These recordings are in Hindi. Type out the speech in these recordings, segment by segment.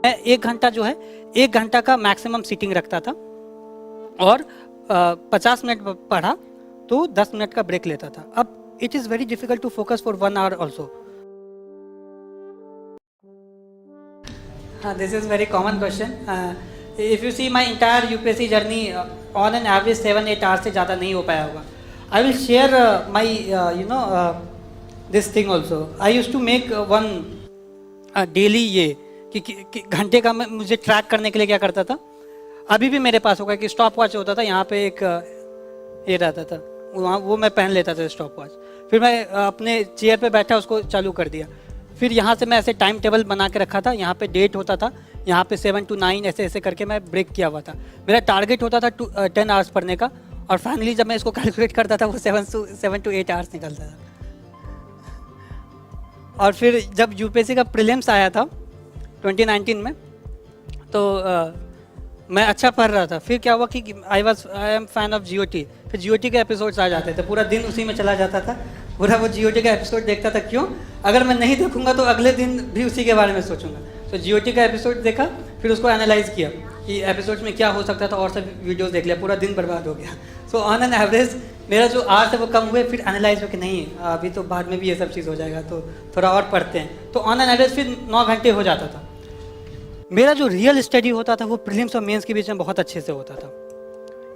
मैं 1 घंटा जो है 1 घंटा का मैक्सिमम सीटिंग रखता था और 50 मिनट पढ़ा तो 10 मिनट का ब्रेक लेता था. अब it is very difficult to focus for 1 hour also. This is very common question. If you see my entire UPSC journey, on an average 7-8 hours से ज़्यादा नहीं हो पाया होगा. I will share my this thing also. I used to make one daily ये कि घंटे का मैं मुझे ट्रैक करने के लिए क्या करता था. अभी भी मेरे पास होगा कि स्टॉप वॉच होता था, यहाँ पे एक ये रहता था, वहाँ वो मैं पहन लेता था स्टॉप वॉच. फिर मैं अपने चेयर पे बैठा उसको चालू कर दिया. फिर यहाँ से मैं ऐसे टाइम टेबल बना के रखा था, यहाँ पे डेट होता था, यहाँ पे 7 to 9 ऐसे ऐसे करके मैं ब्रेक किया हुआ था. मेरा टारगेट होता था 10 आवर्स पढ़ने का और फाइनली जब मैं इसको कैलकुलेट करता था वो 7 to 8 आवर्स निकलता था. और फिर जब यूपीएससी का प्रीलिम्स आया था 2019 में तो मैं अच्छा पढ़ रहा था. फिर क्या हुआ कि I am fan of GOT. फिर GOT के एपिसोड्स आ जाते थे, पूरा दिन उसी में चला जाता था, पूरा वो GOT का एपिसोड देखता था. क्यों? अगर मैं नहीं देखूंगा तो अगले दिन भी उसी के बारे में सोचूंगा. तो GOT का एपिसोड देखा, फिर उसको एनालाइज किया कि एपिसोड्स में क्या हो सकता था और सब वीडियोस देख लिया, पूरा दिन बर्बाद हो गया. सो ऑन एन एवरेज मेरा जो आवर्स है वो कम हुए. फिर एनालाइज हो कि नहीं अभी तो बाद में भी ये सब चीज़ हो जाएगा तो थोड़ा और पढ़ते हैं. तो ऑन एन एवरेज फिर 9 घंटे हो जाता था. मेरा जो रियल स्टडी होता था वो प्रीलिम्स और मेंस के बीच में बहुत अच्छे से होता था.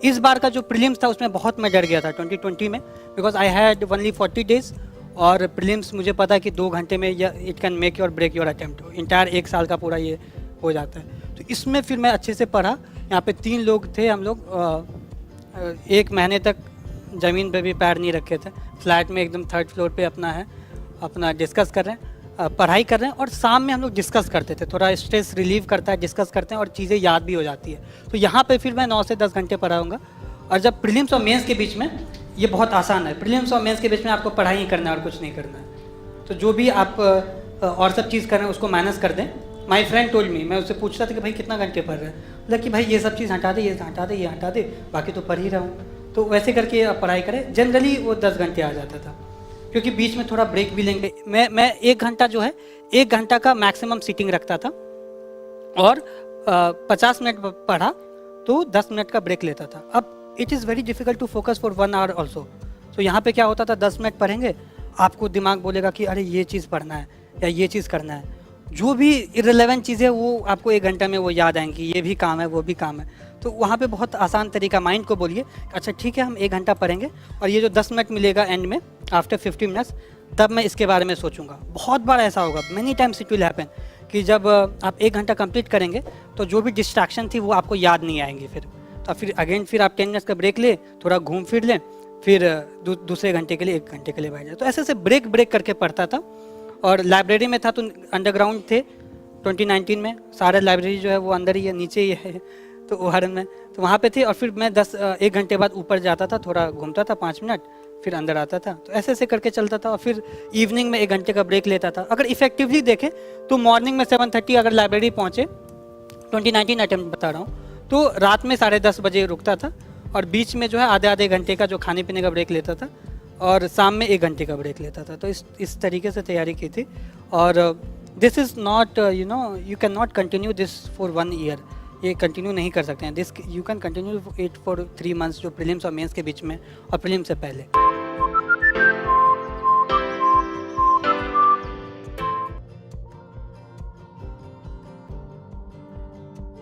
इस बार का जो प्रीलिम्स था उसमें बहुत मैं डर गया था 2020 में, because I had only 40 days और प्रीलिम्स मुझे पता है कि 2 घंटे में it can make your break your attempt. Entire 1 साल का पूरा ये हो जाता है. तो इसमें फिर मैं अच्छे से पढ़ा. यहाँ पे 3 लोग थे, हम लोग 1 महीने तक ज़मीन पे भी पैर नहीं रखे थे, फ्लैट में एकदम 3rd फ्लोर पे अपना डिस्कस कर रहे हैं, पढ़ाई कर रहे हैं. और शाम में हम लोग डिस्कस करते थे, थोड़ा स्ट्रेस रिलीव करता है, डिस्कस करते हैं और चीज़ें याद भी हो जाती है. तो यहाँ पे फिर मैं 9 से 10 घंटे पढ़ाऊँगा. और जब प्रीलिम्स और मेंस के बीच में ये बहुत आसान है. प्रीलिम्स और मेंस के बीच में आपको पढ़ाई ही करना है और कुछ नहीं करना है. तो जो भी आप और सब चीज़ कर रहे हैं उसको मैनेज कर दें. माई फ्रेंड टोल्ड मी, मैं उससे पूछता था कि भाई कितना घंटे पढ़ रहे हैं, मतलब कि भाई ये सब चीज़ हटा दे, ये हटा दे, ये हटा दे, बाकी तो पढ़ ही रहा हूँ. तो वैसे करके आप पढ़ाई करें. जनरली वो 10 घंटे आ जाता था, क्योंकि बीच में थोड़ा ब्रेक भी लेंगे. मैं 1 घंटा जो है 1 घंटा का मैक्सिमम सीटिंग रखता था और 50 मिनट पढ़ा तो 10 मिनट का ब्रेक लेता था. अब it is very difficult to focus for 1 hour also. तो यहाँ पे क्या होता था, 10 मिनट पढ़ेंगे, आपको दिमाग बोलेगा कि अरे ये चीज़ पढ़ना है या ये चीज़ करना है. जो भी इर्रेलेवेंट चीज़ें वो आपको 1 घंटा में वो याद आएंगी, ये भी काम है वो भी काम है. तो वहाँ पे बहुत आसान तरीका, माइंड को बोलिए अच्छा ठीक है हम 1 घंटा पढ़ेंगे और ये जो 10 मिनट मिलेगा एंड में आफ्टर 50 मिनट्स तब मैं इसके बारे में सोचूंगा. बहुत बार ऐसा होगा, many times it will happen कि जब आप 1 घंटा कंप्लीट करेंगे तो जो भी डिस्ट्रैक्शन थी वो आपको याद नहीं आएंगी. फिर फिर अगेन फिर आप 10 मिनट्स का ब्रेक ले, थोड़ा घूम फिर लें, फिर दूसरे घंटे के लिए 1 घंटे के लिए बैठ जाए. तो ऐसे ब्रेक करके पढ़ता था. और लाइब्रेरी में था तो अंडरग्राउंड थे 2019 में, सारे लाइब्रेरी जो है वो अंदर ही है, नीचे ही है तो ओहर में, तो वहाँ पे थे. और फिर मैं 1 घंटे बाद ऊपर जाता था, थोड़ा घूमता था 5 मिनट, फिर अंदर आता था. तो ऐसे करके चलता था. और फिर इवनिंग में 1 घंटे का ब्रेक लेता था. अगर इफेक्टिवली देखें तो मॉर्निंग में 7:30 अगर लाइब्रेरी पहुँचे, 2019 अटेम्प्ट बता रहा हूँ, तो रात में 10:30 बजे रुकता था और बीच में जो है आधे घंटे का जो खाने पीने का ब्रेक लेता था और शाम में 1 घंटे का ब्रेक लेता था. तो इस तरीके से तैयारी की थी. और this is not you can not continue this for 1 year. ये कंटिन्यू नहीं कर सकते हैं. This you can continue it for 3 months, जो प्रीलिम्स और मेंस के बीच में और प्रीलिम्स से पहले.